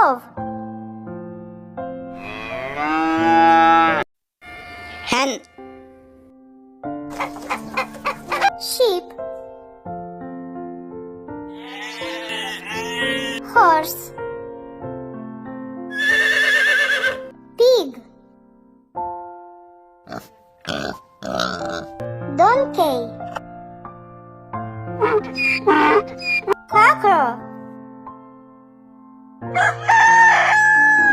dove, hen, sheep, horse, pig, donkey, cockerel,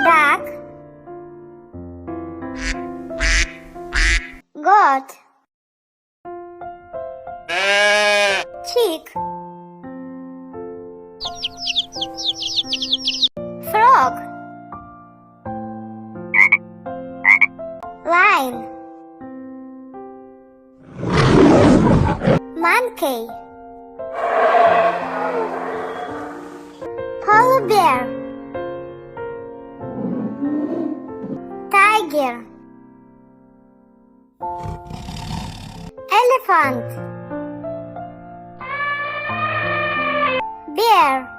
duck, goat, chick, frog, lion, monkey, polar bear, tiger, elephant, bear,